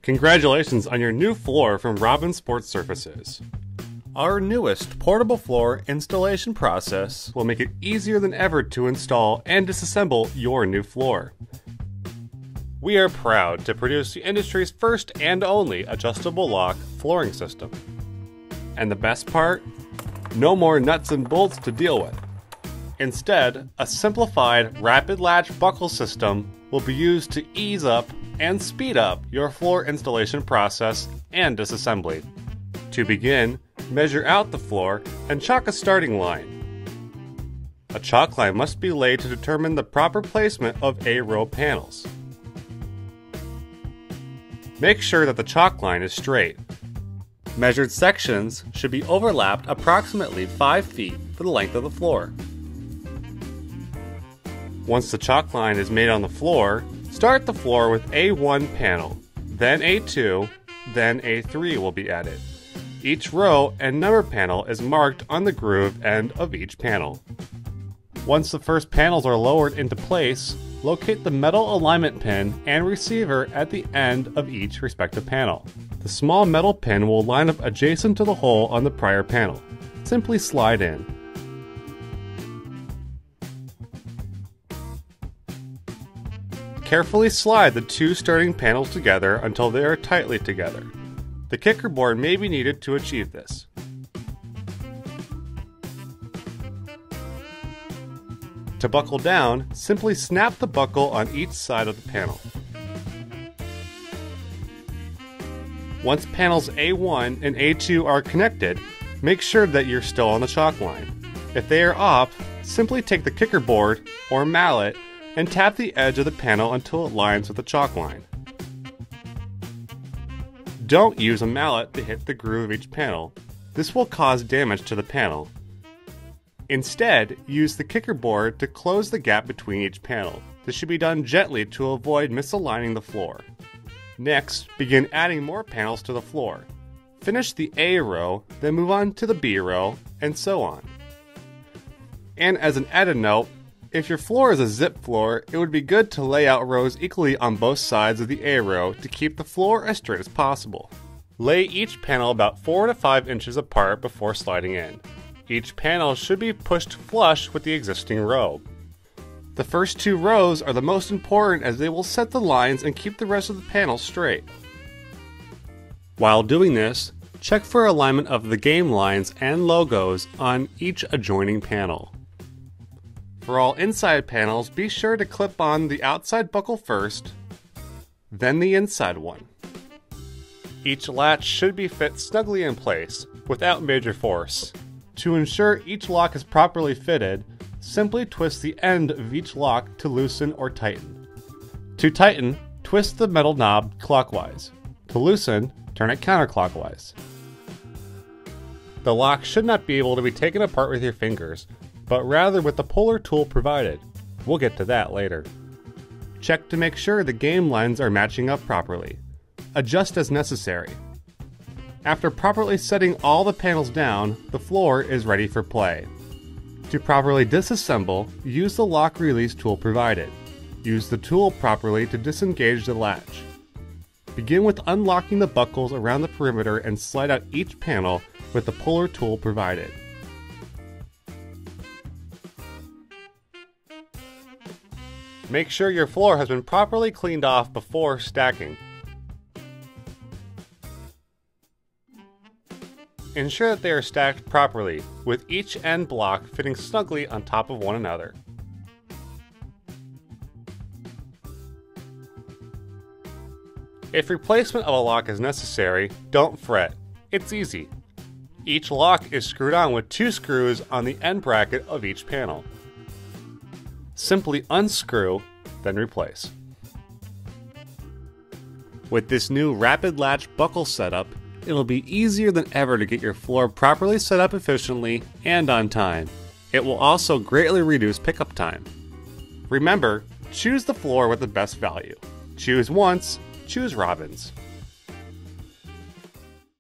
Congratulations on your new floor from Robbins Sports Surfaces. Our newest portable floor installation process will make it easier than ever to install and disassemble your new floor. We are proud to produce the industry's first and only adjustable lock flooring system. And the best part? No more nuts and bolts to deal with. Instead, a simplified Rapid Latch buckle system will be used to ease up and speed up your floor installation process and disassembly. To begin, measure out the floor and chalk a starting line. A chalk line must be laid to determine the proper placement of A-row panels. Make sure that the chalk line is straight. Measured sections should be overlapped approximately 5 feet for the length of the floor. Once the chalk line is made on the floor, start the floor with A1 panel, then A2, then A3 will be added. Each row and number panel is marked on the groove end of each panel. Once the first panels are lowered into place, locate the metal alignment pin and receiver at the end of each respective panel. The small metal pin will line up adjacent to the hole on the prior panel. Simply slide in. Carefully slide the two starting panels together until they are tightly together. The kicker board may be needed to achieve this. To buckle down, simply snap the buckle on each side of the panel. Once panels A1 and A2 are connected, make sure that you're still on the chalk line. If they are off, simply take the kicker board or mallet and tap the edge of the panel until it lines with the chalk line. Don't use a mallet to hit the groove of each panel. This will cause damage to the panel. Instead, use the kicker board to close the gap between each panel. This should be done gently to avoid misaligning the floor. Next, begin adding more panels to the floor. Finish the A row, then move on to the B row, and so on. And as an added note, if your floor is a zip floor, it would be good to lay out rows equally on both sides of the A row to keep the floor as straight as possible. Lay each panel about 4 to 5 inches apart before sliding in. Each panel should be pushed flush with the existing row. The first 2 rows are the most important as they will set the lines and keep the rest of the panels straight. While doing this, check for alignment of the game lines and logos on each adjoining panel. For all inside panels, be sure to clip on the outside buckle first, then the inside one. Each latch should be fit snugly in place, without major force. To ensure each lock is properly fitted, simply twist the end of each lock to loosen or tighten. To tighten, twist the metal knob clockwise. To loosen, turn it counterclockwise. The lock should not be able to be taken apart with your fingers, but rather with the puller tool provided. We'll get to that later. Check to make sure the game lines are matching up properly. Adjust as necessary. After properly setting all the panels down, the floor is ready for play. To properly disassemble, use the lock release tool provided. Use the tool properly to disengage the latch. Begin with unlocking the buckles around the perimeter and slide out each panel with the puller tool provided. Make sure your floor has been properly cleaned off before stacking. Ensure that they are stacked properly, with each end block fitting snugly on top of one another. If replacement of a lock is necessary, don't fret. It's easy. Each lock is screwed on with 2 screws on the end bracket of each panel. Simply unscrew, then replace. With this new Rapid Latch buckle setup, it'll be easier than ever to get your floor properly set up efficiently and on time. It will also greatly reduce pickup time. Remember, choose the floor with the best value. Choose once, choose Robbins.